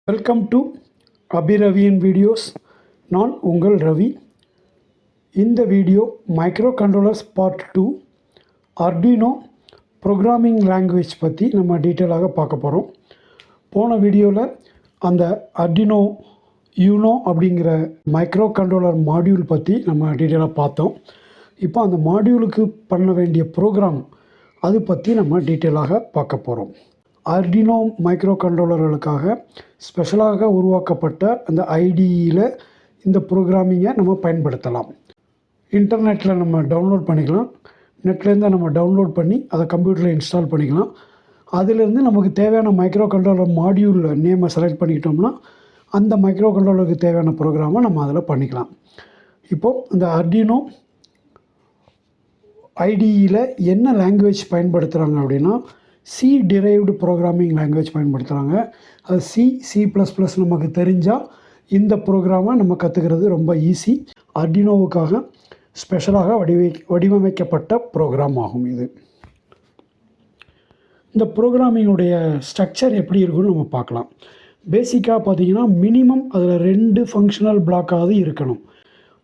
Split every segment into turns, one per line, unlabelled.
Welcome to அபிரவியின் videos. நான் உங்கள் ரவி. இந்த video micro controllers part 2 Arduino programming language பற்றி நம்ம டீட்டெயிலாக பார்க்க போகிறோம். போன வீடியோவில் அந்த அர்டினோ யூனோ அப்படிங்கிற மைக்ரோ கண்ட்ரோலர் மாடியூல் பற்றி நம்ம டீட்டெயிலாக பார்த்தோம். இப்போ அந்த மாடியூலுக்கு பண்ண வேண்டிய ப்ரோக்ராம் அது பற்றி நம்ம டீட்டெயிலாக பார்க்க போகிறோம். அர்டினோ மைக்ரோ கண்ட்ரோலர்களுக்காக ஸ்பெஷலாக உருவாக்கப்பட்ட அந்த ஐடியில் இந்த ப்ரோக்ராமிங்கை நம்ம பயன்படுத்தலாம். இன்டர்நெட்டில் நம்ம டவுன்லோட் பண்ணிக்கலாம். நெட்லேருந்து நம்ம டவுன்லோட் பண்ணி அதை கம்ப்யூட்டரில் இன்ஸ்டால் பண்ணிக்கலாம். அதிலேருந்து நமக்கு தேவையான மைக்ரோ கண்ட்ரோலர் மாடியூல் நேமை செலக்ட் பண்ணிக்கிட்டோம்னா அந்த மைக்ரோ கண்ட்ரோலருக்கு தேவையான ப்ரோக்ராமை நம்ம அதில் பண்ணிக்கலாம். இப்போது இந்த அர்டினோ ஐடியில் என்ன லாங்குவேஜ் பயன்படுத்துகிறாங்க அப்படின்னா சி டிரைவ்டு ப்ரோக்ராமிங் லாங்குவேஜ் பயன்படுத்துகிறாங்க. அது C++ நமக்கு தெரிஞ்சால் இந்த ப்ரோக்ராமை நம்ம கற்றுக்கிறது ரொம்ப ஈஸி. அர்டினோவுக்காக ஸ்பெஷலாக வடிவமைக்கப்பட்ட ப்ரோக்ராம் ஆகும் இது. இந்த ப்ரோக்ராமிங்குடைய ஸ்ட்ரக்சர் எப்படி இருக்குன்னு நம்ம பார்க்கலாம். பேசிக்காக பார்த்திங்கன்னா மினிமம் அதில் 2 ஃபங்க்ஷனல் பிளாக்காவது இருக்கணும்.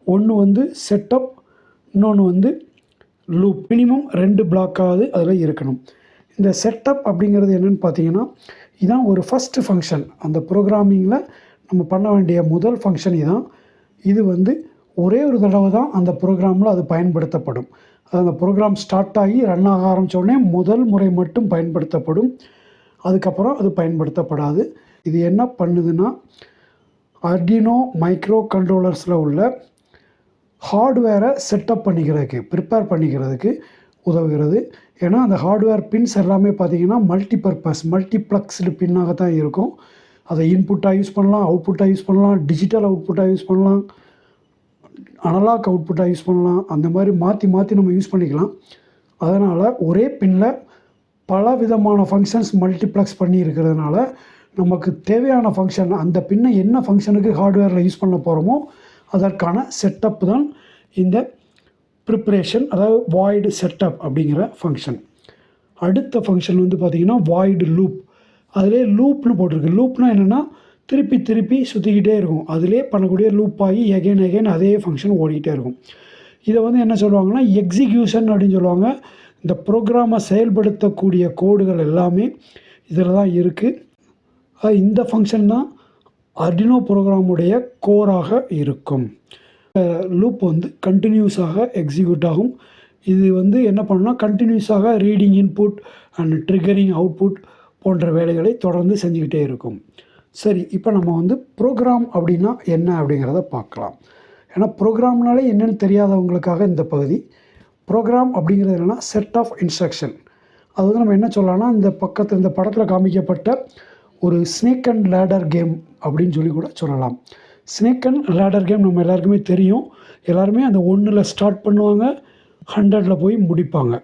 ஒன்று செட்டப், இன்னொன்று லூப். மினிமம் 2 பிளாக்காவது அதில் இருக்கணும். இந்த செட்டப் அப்படிங்கிறது என்னென்னு பார்த்தீங்கன்னா இதுதான் ஒரு ஃபஸ்ட்டு ஃபங்க்ஷன். அந்த ப்ரோக்ராமிங்கில் நம்ம பண்ண வேண்டிய முதல் ஃபங்க்ஷன் இதுதான். இது ஒரே ஒரு தடவை தான் அந்த ப்ரோக்ராமில் அது பயன்படுத்தப்படும். அது அந்த ப்ரோக்ராம் ஸ்டார்ட் ஆகி ரன் ஆக ஆரம்பித்தோடனே முதல் முறை மட்டும் பயன்படுத்தப்படும். அதுக்கப்புறம் அது பயன்படுத்தப்படாது. இது என்ன பண்ணுதுன்னா அர்டினோ மைக்ரோ கண்ட்ரோலர்ஸில் உள்ள ஹார்ட்வேரை செட்டப் பண்ணிக்கிறதுக்கு, ப்ரிப்பேர் பண்ணிக்கிறதுக்கு உதவுகிறது. ஏன்னா அந்த ஹார்ட்வேர் பின்ஸ் எல்லாமே பார்த்திங்கன்னா மல்டிப்ளெக்ஸ்டு பின்னாக தான் இருக்கும். அதை இன்புட்டாக யூஸ் பண்ணலாம், அவுட்புட்டாக யூஸ் பண்ணலாம், டிஜிட்டல் அவுட்புட்டாக யூஸ் பண்ணலாம், அனலாக் அவுட்புட்டாக யூஸ் பண்ணலாம். அந்த மாதிரி மாற்றி மாற்றி நம்ம யூஸ் பண்ணிக்கலாம். அதனால் ஒரே பின்னில் பல விதமான ஃபங்க்ஷன்ஸ் மல்டிப்ளெக்ஸ் பண்ணி இருக்கிறதுனால நமக்கு தேவையான ஃபங்க்ஷன், அந்த பின்னை என்ன ஃபங்க்ஷனுக்கு ஹார்ட்வேரில் யூஸ் பண்ண போகிறோமோ அதற்கான செட்டப் தான் இந்த ப்ரிப்ரேஷன், அதாவது வாய்டு செட்டப் அப்படிங்கிற ஃபங்க்ஷன். அடுத்த ஃபங்க்ஷன் பார்த்திங்கன்னா வாய்டு லூப். அதிலே லூப்னு போட்டிருக்கு. லூப்னால் என்னென்னா திருப்பி திருப்பி சுற்றிக்கிட்டே இருக்கும். அதிலே பண்ணக்கூடிய லூப் ஆகி எகைன் அதே ஃபங்க்ஷன் ஓடிக்கிட்டே இருக்கும். இதை என்ன சொல்லுவாங்கன்னா எக்ஸிக்யூஷன் அப்படின்னு சொல்லுவாங்க. இந்த ப்ரோக்ராமை செயல்படுத்தக்கூடிய கோடுகள் எல்லாமே இதில் தான் இருக்குது. இந்த ஃபங்க்ஷன் தான் அர்டினோ ப்ரோக்ராமுடைய கோராக இருக்கும். லூப் கண்டினியூஸாக எக்ஸிக்யூட் ஆகும். இது என்ன பண்ணுன்னா கண்டினியூஸாக reading input and triggering output போன்ற வேலைகளை தொடர்ந்து செஞ்சுக்கிட்டே இருக்கும். சரி, இப்போ நம்ம ப்ரோக்ராம் அப்படின்னா என்ன அப்படிங்கிறத பார்க்கலாம். ஏன்னா ப்ரோக்ராம்னாலே என்னென்னு தெரியாதவங்களுக்காக இந்த பகுதி. ப்ரோக்ராம் அப்படிங்கிறது என்னென்னா செட் ஆஃப் இன்ஸ்ட்ரக்ஷன். அது நம்ம என்ன சொல்லலாம்னா இந்த படத்தில் காமிக்கப்பட்ட ஒரு ஸ்னேக் அண்ட் லேடர் கேம் அப்படின்னு சொல்லி கூட சொல்லலாம். ஸ்னேக் அண்ட் லேடர் கேம் நம்ம எல்லாருக்குமே தெரியும். எல்லாருமே அந்த 1ல் ஸ்டார்ட் பண்ணுவாங்க, 100ல் போய் முடிப்பாங்க.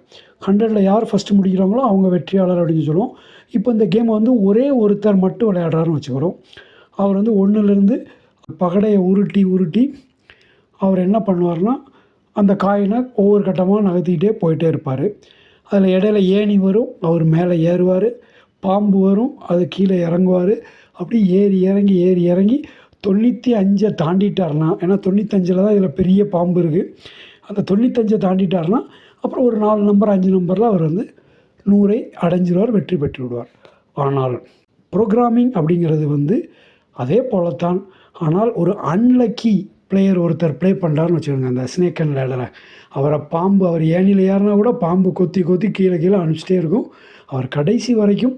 100ல் யார் ஃபஸ்ட்டு முடிக்கிறாங்களோ அவங்க வெற்றியாளர் அப்படின்னு சொல்லுவோம். இப்போ இந்த கேம் ஒரே ஒருத்தர் மட்டும் விளையாடுறாருன்னு வச்சுக்கிறோம். அவர் 1லேருந்து பகடையை உருட்டி அவர் என்ன பண்ணுவார்னா அந்த காயினை ஒவ்வொரு கட்டமாக நகர்த்திக்கிட்டே போயிட்டே இருப்பார். அதில் இடையில ஏணி வரும், அவர் மேலே ஏறுவார். பாம்பு வரும், அது கீழே இறங்குவார். அப்படி ஏறி இறங்கி 95 தாண்டிட்டார்னா, ஏன்னா 95ல் தான் இதில் பெரிய பாம்பு இருக்குது. அந்த 95 தாண்டிட்டார்னா அப்புறம் ஒரு 4 நம்பர் 5 நம்பரில் அவர் 100ஐ அடைஞ்சிடுவார், வெற்றி பெற்று விடுவார். ஆனால் ப்ரோக்ராமிங் அப்படிங்கிறது அதே போலத்தான். ஆனால் ஒரு அன்லக்கி பிளேயர் ஒருத்தர் ப்ளே பண்ணுறாருன்னு வச்சுக்கோங்க. அந்த ஸ்னேக் அண்ட் லேடரை அவர் ஏணியில் ஏறினா கூட பாம்பு கொத்தி கீழே அனுப்பிச்சிட்டே இருக்கும். அவர் கடைசி வரைக்கும்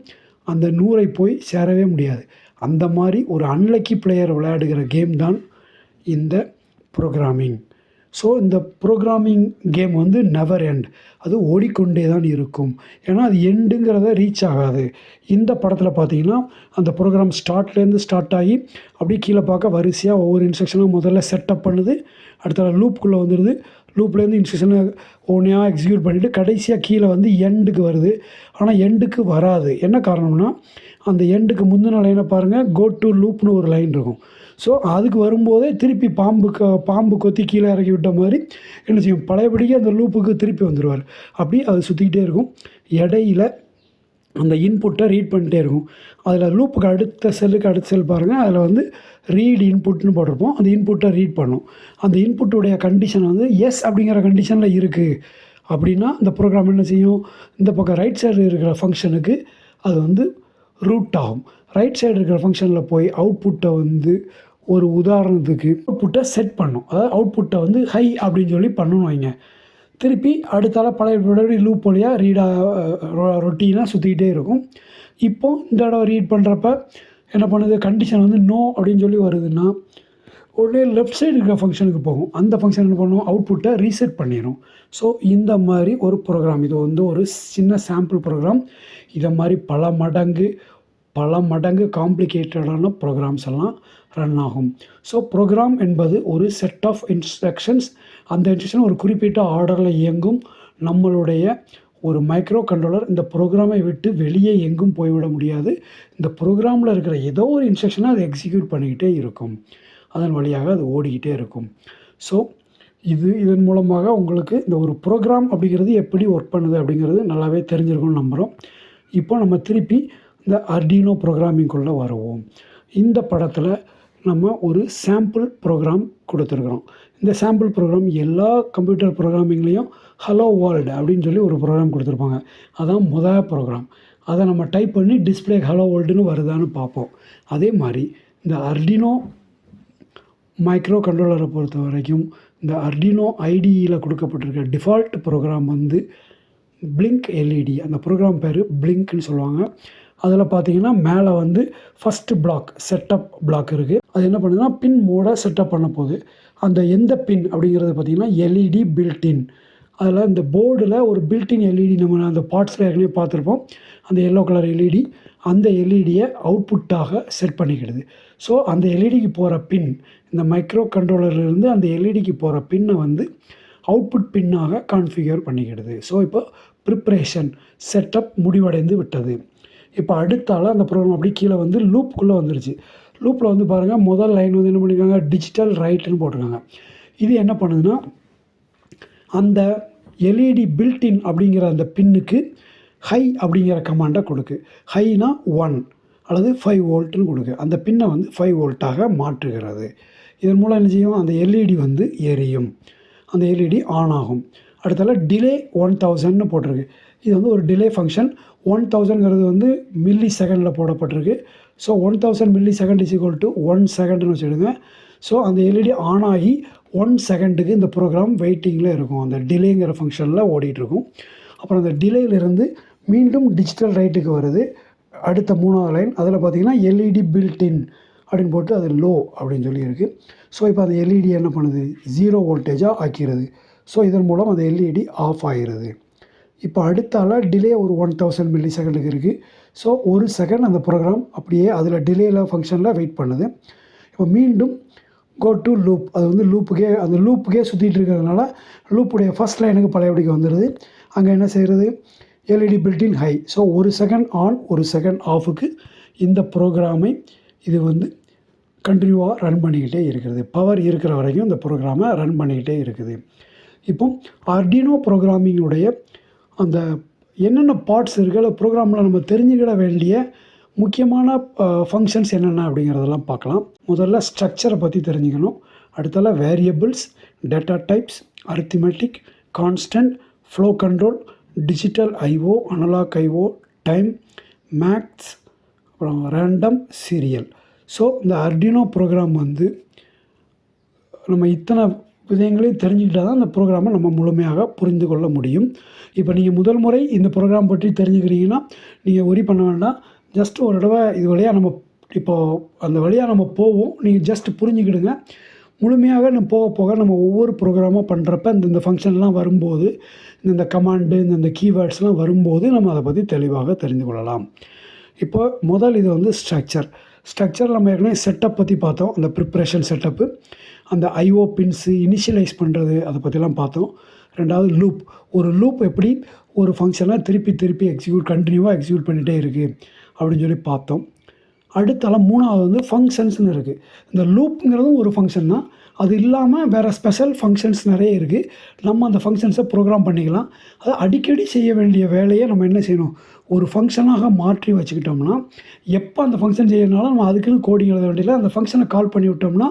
அந்த 100ஐ போய் சேரவே முடியாது. அந்த மாதிரி ஒரு அன்லக்கி பிளேயர் விளையாடுகிற கேம் தான் இந்த ப்ரோக்ராமிங். ஸோ இந்த ப்ரோக்ராமிங் கேம் நெவர் எண்ட். அது ஓடிக்கொண்டே தான் இருக்கும். ஏன்னா அது எண்டுங்கிறத ரீச் ஆகாது. இந்த படத்தில் பார்த்திங்கன்னா அந்த ப்ரோக்ராம் ஸ்டார்ட்லேருந்து ஸ்டார்ட் ஆகி அப்படியே கீழே பார்க்க வரிசையாக ஒவ்வொரு இன்ஸ்ட்ரக்ஷனாக முதல்ல செட்டப் பண்ணுது, அடுத்த லூப்புக்குள்ளே வந்துடுது. லூப்லேருந்து இன்ஸ்ட்ரக்ஷனை ஒன்றையாக எக்ஸிக்யூட் பண்ணிவிட்டு கடைசியாக கீழே எண்டுக்கு வருது. ஆனால் எண்டுக்கு வராது. என்ன காரணம்னா அந்த எண்டுக்கு முந்தின லைனை பாருங்கள், கோ டு லூப்னு ஒரு லைன் இருக்கும். ஸோ அதுக்கு வரும்போதே திருப்பி பாம்பு கொத்தி கீழே இறக்கி விட்ட மாதிரி என்ன செய்யும், பழையபடிக்கு அந்த லூப்புக்கு திருப்பி வந்துடுவார். அப்படி அது சுற்றிக்கிட்டே இருக்கும். இடையில அந்த இன்புட்டை ரீட் பண்ணிட்டே இருக்கும். அதில் லூப்புக்கு அடுத்த செல் பாருங்கள், அதில் வந்து ரீட் இன்புட்னு போட்டிருப்போம். அந்த இன்புட்டை ரீட் பண்ணும். அந்த இன்புட்டுடைய கண்டிஷன் வந்து எஸ் அப்படிங்கிற கண்டிஷனில் இருக்குது அப்படின்னா இந்த ப்ரோக்ராம் என்ன செய்யும், இந்த பக்கம் ரைட் சைடு இருக்கிற ஃபங்க்ஷனுக்கு அது வந்து ரூட் ஆகும். ரைட் சைடு இருக்கிற ஃபங்க்ஷனில் போய் அவுட்புட்டை வந்து ஒரு உதாரணத்துக்கு அவுட்புட்டை செட் பண்ணும். அதாவது அவுட்புட்டை வந்து ஹை அப்படின்னு சொல்லி பண்ணணும் வைங்க. திருப்பி அடுத்தால பழைய லூப் வழியாக ரொட்டீனாக சுற்றிக்கிட்டே இருக்கும். இப்போது இந்த தடவை ரீட் பண்ணுறப்ப என்ன பண்ணுது, கண்டிஷன் வந்து நோ அப்படின்னு சொல்லி வருதுன்னா உடனே லெஃப்ட் சைடு இருக்கிற ஃபங்க்ஷனுக்கு போகும். அந்த ஃபங்க்ஷன் என்ன பண்ணும், அவுட்புட்டை ரீசெட் பண்ணிடும். ஸோ இந்த மாதிரி ஒரு ப்ரோக்ராம், இது வந்து ஒரு சின்ன சாம்பிள் ப்ரோக்ராம். இதை மாதிரி பல மடங்கு காம்ப்ளிகேட்டடான ப்ரோக்ராம்ஸ் எல்லாம் ரன் ஆகும். ஸோ ப்ரோக்ராம் என்பது ஒரு செட் ஆஃப் இன்ஸ்ட்ரக்ஷன்ஸ். அந்த இன்ஸ்ட்ரக்ஷன் ஒரு குறிப்பிட்ட ஆர்டரில் இயங்கும். நம்மளுடைய ஒரு மைக்ரோ கண்ட்ரோலர் இந்த ப்ரோக்ராமை விட்டு வெளியே எங்கும் போய்விட முடியாது. இந்த ப்ரோக்ராமில் இருக்கிற ஏதோ ஒரு இன்ஸ்ட்ரக்ஷனை அது எக்ஸிக்யூட் பண்ணிக்கிட்டே இருக்கும். அதன் வழியாக அது ஓடிக்கிட்டே இருக்கும். ஸோ இதன் மூலமாக உங்களுக்கு இந்த ஒரு ப்ரோக்ராம் அப்படிங்கிறது எப்படி ஒர்க் பண்ணுது அப்படிங்கிறது நல்லாவே தெரிஞ்சிருக்கும்னு நம்புகிறோம். இப்போ நம்ம திருப்பி இந்த அர்டினோ ப்ரோக்ராமிங்குள்ளே வருவோம். இந்த படத்தில் நம்ம ஒரு சாம்பிள் ப்ரோக்ராம் கொடுத்துருக்குறோம். இந்த சாம்பிள் ப்ரோக்ராம் எல்லா கம்ப்யூட்டர் ப்ரோக்ராமிங்லேயும் ஹலோ வேர்ல்டு அப்படின்னு சொல்லி ஒரு ப்ரோக்ராம் கொடுத்துருப்பாங்க. அதான் முதல் ப்ரோக்ராம். அதை நம்ம டைப் பண்ணி டிஸ்பிளே ஹலோ வேர்ல்டுன்னு வருதான்னு பார்ப்போம். அதே மாதிரி இந்த அர்டினோ மைக்ரோ கண்ட்ரோலரை பொறுத்த வரைக்கும் இந்த அர்டினோ ஐடியில் கொடுக்கப்பட்டிருக்க டிஃபால்ட் ப்ரோக்ராம் வந்து பிளிங்க் எல்இடி. அந்த ப்ரோக்ராம் பேர் பிளிங்க்னு சொல்லுவாங்க. அதில் பார்த்தீங்கன்னா மேலே வந்து ஃபஸ்ட்டு பிளாக் செட்டப் பிளாக் இருக்குது. அது என்ன பண்ணுதுன்னா பின் மோடை செட்டப் பண்ண போகுது. அந்த எந்த பின் அப்படிங்கிறது பார்த்திங்கன்னா எல்இடி பில்டின். அதில் இந்த போர்டில் ஒரு பில்டின் எல்இடி நம்ம அந்த பார்ட்ஸில் ஏற்கனவே பார்த்துருப்போம். அந்த எல்லோ கலர் எல்இடி, அந்த எல்இடியை அவுட்புட்டாக செட் பண்ணிக்கிடுது. ஸோ அந்த எல்இடிக்கு போகிற பின், இந்த மைக்ரோ கண்ட்ரோலர்லேருந்து அந்த எல்இடிக்கு போகிற பின்னை வந்து அவுட்புட் பின்னாக கான்ஃபிகர் பண்ணிக்கிடுது. ஸோ இப்போ ப்ரிப்ரேஷன் செட்டப் முடிவடைந்து விட்டது. இப்போ அடுத்தால அந்த ப்ரோக்ராம் அப்படி கீழே வந்து லூப்புக்குள்ளே வந்துருச்சு. லூப்பில் வந்து பாருங்கள், முதல் லைன் வந்து என்ன பண்ணியிருக்காங்க, டிஜிட்டல் ரைட்டுன்னு போட்டிருக்காங்க. இது என்ன பண்ணுதுன்னா அந்த எல்இடி பில்டின் அப்படிங்கிற அந்த பின்னுக்கு ஹை அப்படிங்கிற கமாண்டை கொடுக்கு. ஹைனா 1 அல்லது 5 வோல்ட்டுன்னு கொடுக்கு. அந்த பின்னை வந்து 5 வோல்ட்டாக மாற்றுகிறது. இதன் மூலம் என்ன செய்யும், அந்த எல்இடி வந்து எரியும், அந்த எல்இடி ஆன் ஆகும். அடுத்தால டிலே 1000ன்னு போட்டிருக்கு. இது வந்து ஒரு டிலே ஃபங்க்ஷன். 1000ங்கிறது வந்து மில்லி செகண்டில் போடப்பட்டிருக்கு. So 1000 millisecond is equal to 1 செகண்ட்னு வச்சுடுங்க. ஸோ அந்த எல்இடி ஆன் ஆகி 1 செகண்டுக்கு இந்த ப்ரோக்ராம் வெயிட்டிங்கில் இருக்கும். அந்த டிலேங்கிற ஃபங்க்ஷனில் ஓடிட்டுருக்கும். அப்புறம் அந்த டிலேயிலிருந்து மீண்டும் டிஜிட்டல் ரைட்டுக்கு வருது. அடுத்த 3வது லைன் அதில் பார்த்திங்கன்னா எல்இடி பில்டின் அப்படின்னு போட்டு அது லோ அப்படின்னு சொல்லி இருக்குது. ஸோ இப்போ அந்த எல்இடி என்ன பண்ணுது, 0 வோல்டேஜாக ஆக்கிறது. ஸோ இதன் மூலம் அந்த எல்இடி ஆஃப் ஆகிடுது. இப்போ அடுத்தால டிலே ஒரு 1000 மில்லி செகண்டுக்கு இருக்குது. ஸோ 1 செகண்ட் அந்த ப்ரோக்ராம் அப்படியே அதில் டிலேயில் ஃபங்க்ஷனில் வெயிட் பண்ணுது. இப்போ மீண்டும் கோ டு லூப். அது வந்து லூப்புக்கே சுற்றிட்டு இருக்கிறதுனால லூப்புடைய ஃபஸ்ட் லைனுக்கு பழையபடிக்கு வந்துடுது. அங்கே என்ன செய்கிறது, LED built in high. So 1 second on 1 second ஆஃபுக்கு இந்த ப்ரோக்ராமை இது வந்து கண்டினியூவாக ரன் பண்ணிக்கிட்டே இருக்கிறது. பவர் இருக்கிற வரைக்கும் இந்த ப்ரோக்ராமை ரன் பண்ணிக்கிட்டே இருக்குது. இப்போ அர்டினோ ப்ரோக்ராமிங்குடைய அந்த என்னென்ன பார்ட்ஸ் இருக்குது, ப்ரோக்ராமில் நம்ம தெரிஞ்சுக்கிட வேண்டிய முக்கியமான ஃபங்க்ஷன்ஸ் என்னென்ன அப்படிங்கிறதெல்லாம் பார்க்கலாம். முதல்ல ஸ்ட்ரக்சரை பற்றி தெரிஞ்சுக்கணும். அடுத்தால variables, data types, arithmetic, constant, flow control, digital IO, analog IO, time, maths, அப்புறம் ரேண்டம், சீரியல். ஸோ இந்த அர்டினோ ப்ரோக்ராம் வந்து நம்ம இத்தனை விஷயங்களையும் தெரிஞ்சுக்கிட்டால் தான் இந்த ப்ரோக்ராமை நம்ம முழுமையாக புரிந்து கொள்ள முடியும். இப்போ நீங்கள் முதல் முறை இந்த ப்ரோக்ராம் பற்றி தெரிஞ்சுக்கிறீங்கன்னா நீங்கள் ஒரி பண்ண வேண்டாம். ஜஸ்ட் ஒரு தடவை இது வழியாக நம்ம இப்போது அந்த வழியாக நம்ம போவோம். நீங்கள் ஜஸ்ட் புரிஞ்சுக்கிடுங்க. முழுமையாக நம்ம போக போக நம்ம ஒவ்வொரு ப்ரோக்ராமாக பண்ணுறப்ப இந்த ஃபங்க்ஷன்லாம் வரும்போது, இந்த கமாண்டு, இந்த கீவேர்ட்ஸ்லாம் வரும்போது நம்ம அதை பற்றி தெளிவாக தெரிந்து கொள்ளலாம். இப்போ முதல் இது வந்து ஸ்ட்ரக்சர் நம்ம ஏற்கனவே செட்டப் பற்றி பார்த்தோம். அந்த ப்ரிப்ரேஷன் செட்டப்பு, அந்த ஐஓ பின்ஸு இனிஷியலைஸ் பண்ணுறது, அதை பற்றிலாம் பார்த்தோம். ரெண்டாவது லூப். ஒரு லூப் எப்படி ஒரு ஃபங்க்ஷனை திருப்பி கண்டினியூவாக எக்ஸிக்யூட் பண்ணிகிட்டே இருக்குது அப்படின்னு சொல்லி பார்த்தோம். அடுத்தால 3வது வந்து ஃபங்க்ஷன்ஸ்னு இருக்குது. இந்த லூப்புங்கிறதும் ஒரு ஃபங்க்ஷன் தான். அது இல்லாமல் வேறு ஸ்பெஷல் ஃபங்க்ஷன்ஸ் நிறைய இருக்குது. நம்ம அந்த ஃபங்க்ஷன்ஸை ப்ரோக்ராம் பண்ணிக்கலாம். அதை அடிக்கடி செய்ய வேண்டிய வேலையை நம்ம என்ன செய்யணும், ஒரு ஃபங்க்ஷனாக மாற்றி வச்சுக்கிட்டோம்னா எப்போ அந்த ஃபங்க்ஷன் செய்யறதுனாலும் நம்ம அதுக்குன்னு கோடிங் எழுத வேண்டியதில்லை. அந்த ஃபங்க்ஷனை கால் பண்ணி விட்டோம்னா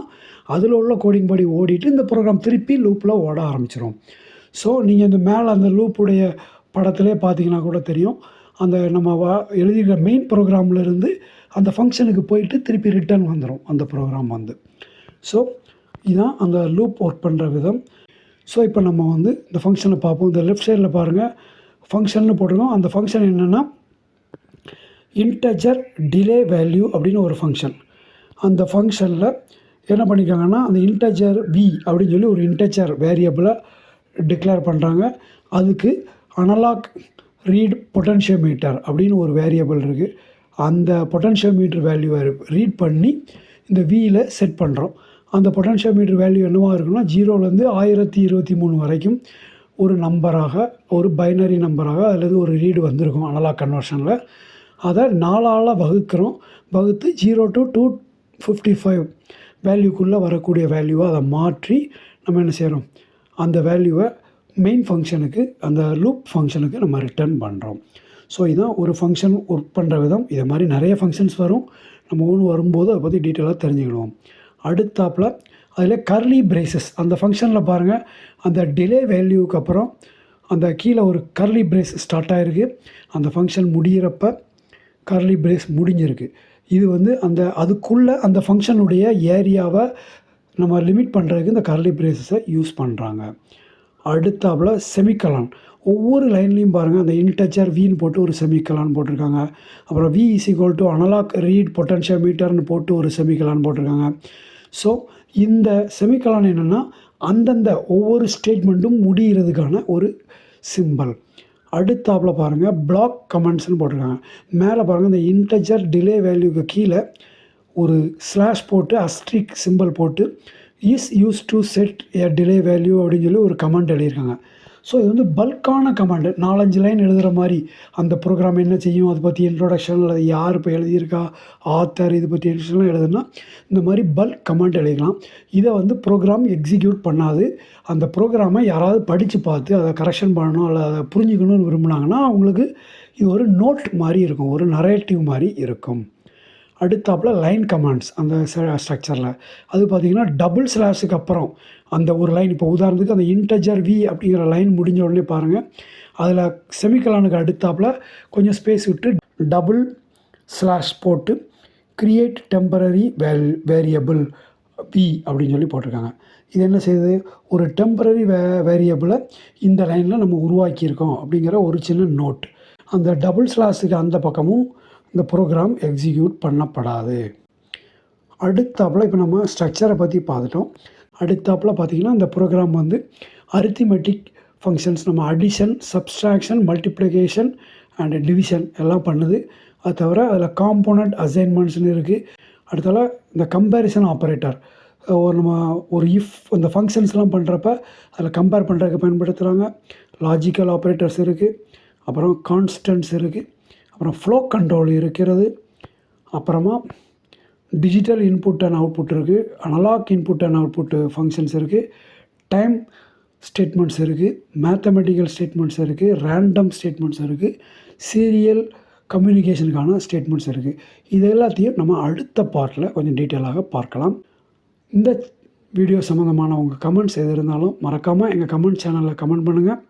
அதில் உள்ள கோடிங் படி ஓடிட்டு இந்த ப்ரோக்ராம் திருப்பி லூப்பில் ஓட ஆரம்பிச்சிடும். ஸோ நீங்கள் இந்த மேலே அந்த லூப்புடைய படத்திலே பார்த்தீங்கன்னா கூட தெரியும், அந்த நம்ம எழுதிக்கிற மெயின் ப்ரோக்ராம்லேருந்து அந்த ஃபங்க்ஷனுக்கு போயிட்டு திருப்பி ரிட்டர்ன் வந்துடும் அந்த ப்ரோக்ராம் வந்து. ஸோ இதுதான் அந்த லூப் ஒர்க் பண்ணுற விதம். ஸோ இப்போ நம்ம வந்து இந்த ஃபங்க்ஷனை பார்ப்போம். இந்த லெஃப்ட் சைடில் பாருங்கள் ஃபங்க்ஷன்னு போட்டிருக்கோம். அந்த ஃபங்க்ஷன் என்னென்னா இன்டஜர் டிலே வேல்யூ அப்படின்னு ஒரு ஃபங்க்ஷன். அந்த ஃபங்க்ஷனில் என்ன பண்ணியிருக்காங்கன்னா அந்த இன்டஜர் v அப்படின்னு சொல்லி ஒரு இன்டஜர் வேரியபிளை டிக்ளேர் பண்ணுறாங்க. அதுக்கு அனலாக் ரீட் பொட்டன்ஷியோமீட்டர் அப்படின்னு ஒரு வேரியபிள் இருக்குது. அந்த பொட்டன்ஷியோமீட்டர் வேல்யூவை ரீட் பண்ணி இந்த வியில் செட் பண்ணுறோம். அந்த பொட்டன்ஷியோமீட்டர் வேல்யூ என்னவாக இருக்குன்னா 0லேருந்து 1023 வரைக்கும் ஒரு நம்பராக, ஒரு பைனரி நம்பராக அல்லது ஒரு ரீடு வந்திருக்கும் அனலாக் கன்வர்ஷனில். அதை 4ஆல் வகுக்கிறோம். வகுத்து 0 to 255 வேல்யூக்குள்ளே வரக்கூடிய வேல்யூவை அதை மாற்றி நம்ம என்ன செய்கிறோம், அந்த வேல்யூவை மெயின் ஃபங்க்ஷனுக்கு, அந்த லூப் ஃபங்க்ஷனுக்கு நம்ம ரிட்டர்ன் பண்ணுறோம். ஸோ இதுதான் ஒரு ஃபங்க்ஷன் ஒர்க் பண்ணுற விதம். இதை மாதிரி நிறைய ஃபங்க்ஷன்ஸ் வரும். நம்ம ஒன்று வரும்போது அதை பற்றி டீட்டெயிலாக தெரிஞ்சுக்கிடுவோம். அடுத்தாப்பில் அதில் கர்லி பிரேசஸ் அந்த ஃபங்க்ஷனில் பாருங்கள், அந்த டிலே வேல்யூவுக்கு அப்புறம் அந்த கீழே ஒரு கர்லி பிரேஸ் ஸ்டார்ட் ஆகிருக்கு. அந்த ஃபங்க்ஷன் முடிகிறப்ப கர்லி பிரேஸ் முடிஞ்சிருக்கு. இது வந்து அதுக்குள்ளே அந்த ஃபங்க்ஷனுடைய ஏரியாவை நம்ம லிமிட் பண்ணுறதுக்கு இந்த கர்லி பிரேசஸை யூஸ் பண்ணுறாங்க. அடுத்தாப்பில் செமிகலான். ஒவ்வொரு லைன்லேயும் பாருங்கள் அந்த இன்டஜர் வின்னு போட்டு ஒரு செமிகலான் போட்டிருக்காங்க. அப்புறம் v = அனலாக் ரீட் பொட்டன்ஷியோமீட்டர்னு போட்டு ஒரு செமிகலான் போட்டிருக்காங்க. ஸோ இந்த செமிகலான் என்னென்னா அந்தந்த ஒவ்வொரு ஸ்டேட்மெண்ட்டும் முடிகிறதுக்கான ஒரு சிம்பல். அடுத்தாப்பில் பாருங்கள் பிளாக் கமெண்ட்ஸ்னு போட்டிருக்காங்க. மேலே பாருங்கள் இந்த இன்டஜர் டிலே வேல்யூக்கு கீழே ஒரு ஸ்லாஷ் போட்டு அஸ்ட்ரிக் சிம்பிள் போட்டு is use to set A delay value அப்படின்னு சொல்லி ஒரு கமெண்ட் எழுதியிருக்காங்க. ஸோ இது வந்து பல்கான கமெண்ட், 4-5 லைன் எழுதுகிற மாதிரி. அந்த ப்ரோக்ராம் என்ன செய்யும், அதை பற்றி இன்ட்ரோடக்ஷன், அல்லது யார் இப்போ எழுதியிருக்கா, ஆத்தர், இது பற்றி இன்ட்ரோடக்ஷன்லாம் எழுதுனா இந்த மாதிரி பல்க் கமெண்ட் எழுதிக்கலாம். இதை வந்து ப்ரோக்ராம் எக்ஸிக்யூட் பண்ணாது. அந்த ப்ரோக்ராமை யாராவது படித்து பார்த்து அதை கரெக்ஷன் பண்ணணும் அல்லது அதை புரிஞ்சுக்கணும்னு விரும்புனாங்கன்னா அவங்களுக்கு இது ஒரு நோட் மாதிரி இருக்கும், ஒரு நரேட்டிவ் மாதிரி இருக்கும். அடுத்தாப்பில் லைன் கமாண்ட்ஸ் அந்த ஸ்ட்ரக்சரில் அது பார்த்திங்கன்னா டபுள் ஸ்லாஷுக்கு அப்புறம் அந்த ஒரு லைன், இப்போ உதாரணத்துக்கு அந்த இன்டஜர் v அப்படிங்கிற லைன் முடிஞ்ச உடனே பாருங்கள், அதில் செமிகலானுக்கு அடுத்தாப்பில் கொஞ்சம் ஸ்பேஸ் விட்டு டபுள் ஸ்லாஷ் போட்டு கிரியேட் டெம்பரரி வேரியபிள் v அப்படின்னு சொல்லி போட்டிருக்காங்க. இது என்ன செய்யுது, ஒரு டெம்பரரி வேரியபிளை இந்த லைனில் நம்ம உருவாக்கியிருக்கோம் அப்படிங்கிற ஒரு சின்ன நோட். அந்த டபுள் ஸ்லாஷுக்கு அந்த பக்கமும் இந்த ப்ரோக்ராம் எக்ஸிக்யூட் பண்ணப்படாது. அடுத்தாப்பில் இப்போ நம்ம ஸ்ட்ரக்சரை பற்றி பார்த்துட்டோம். அடுத்தாப்பில் பார்த்திங்கன்னா இந்த ப்ரோக்ராம் வந்து அரித்மெட்டிக் ஃபங்க்ஷன்ஸ், நம்ம addition, subtraction, multiplication and division எல்லாம் பண்ணுது. அது தவிர அதில் காம்போனண்ட் அசைன்மெண்ட்ஸ்னு இருக்குது. அடுத்தால இந்த கம்பேரிசன் ஆப்ரேட்டர், நம்ம ஒரு இஃப் இந்த ஃபங்க்ஷன்ஸ்லாம் பண்ணுறப்ப அதில் கம்பேர் பண்ணுறதுக்கு பயன்படுத்துகிறாங்க. லாஜிக்கல் ஆப்ரேட்டர்ஸ் இருக்குது, அப்புறம் கான்ஸ்டன்ட்ஸ் இருக்குது, அப்புறம் ஃப்ளோ கண்ட்ரோல் இருக்கிறது, அப்புறமா டிஜிட்டல் இன்புட் அண்ட் அவுட்புட் இருக்குது, analog input and output functions இருக்குது, டைம் ஸ்டேட்மெண்ட்ஸ் இருக்குது, மேத்தமெட்டிக்கல் ஸ்டேட்மெண்ட்ஸ் இருக்குது, ரேண்டம் ஸ்டேட்மெண்ட்ஸ் இருக்குது, சீரியல் கம்யூனிகேஷனுக்கான ஸ்டேட்மெண்ட்ஸ் இருக்குது. இது எல்லாத்தையும் நம்ம அடுத்த பார்ட்டில் கொஞ்சம் டீட்டெயிலாக பார்க்கலாம். இந்த வீடியோ சம்மந்தமான உங்கள் கமெண்ட்ஸ் எது இருந்தாலும் மறக்காமல் எங்கள் கமெண்ட் சேனலில் கமெண்ட் பண்ணுங்கள்.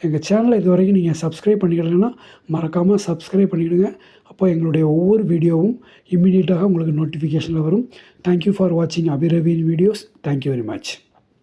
எங்கள் சேனலை இது வரைக்கும் நீங்கள் சப்ஸ்கிரைப் பண்ணிக்கிடலைன்னா மறக்காமல் சப்ஸ்கிரைப் பண்ணிவிடுங்க. அப்போ எங்களுடைய ஒவ்வொரு வீடியோவும் இம்மிடியேட்டாக உங்களுக்கு நோட்டிஃபிகேஷனில் வரும். தேங்க்யூ ஃபார் வாட்சிங் அபிரவின் வீடியோஸ். Thank you very much.